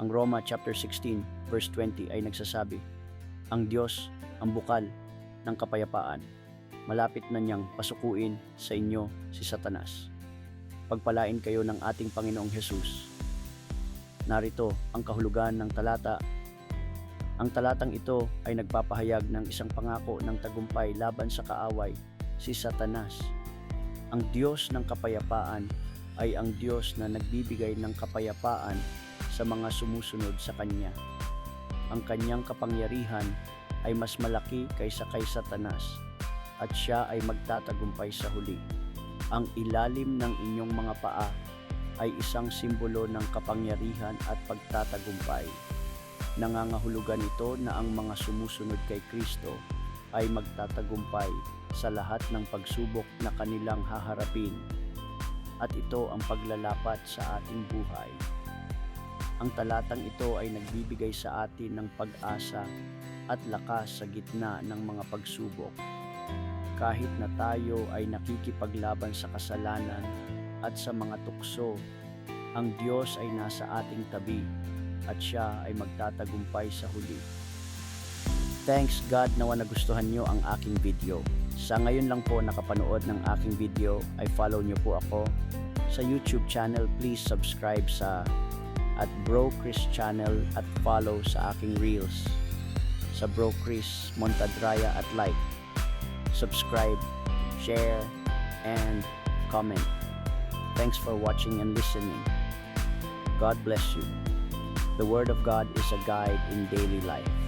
Ang Roma chapter 16 verse 20 ay nagsasabi, ang Diyos ang bukal ng kapayapaan. Malapit na niyang pasukuin sa inyo si Satanas. Pagpalain kayo ng ating Panginoong Hesus. Narito ang kahulugan ng talata. Ang talatang ito ay nagpapahayag ng isang pangako ng tagumpay laban sa kaaway, si Satanas. Ang Diyos ng kapayapaan ay ang Diyos na nagbibigay ng kapayapaan sa mga sumusunod sa Kanya. Ang Kanyang kapangyarihan ay mas malaki kaysa kay Satanas at siya ay magtatagumpay sa huli. Ang ilalim ng inyong mga paa ay isang simbolo ng kapangyarihan at pagtatagumpay. Nangangahulugan ito na ang mga sumusunod kay Kristo ay magtatagumpay sa lahat ng pagsubok na kanilang haharapin. At ito ang paglalapat sa ating buhay. Ang talatang ito ay nagbibigay sa atin ng pag-asa at lakas sa gitna ng mga pagsubok. Kahit na tayo ay nakikipaglaban sa kasalanan at sa mga tukso, ang Diyos ay nasa ating tabi at siya ay magtatagumpay sa huli. Thanks God na nagustuhan nyo ang aking video. Sa ngayon lang po nakapanood ng aking video ay follow nyo po ako sa YouTube channel. Please subscribe sa Bro Chris channel at follow sa aking reels sa Bro Chris Montadraya at like, subscribe, share, and comment. Thanks for watching and listening. God bless you. The Word of God is a guide in daily life.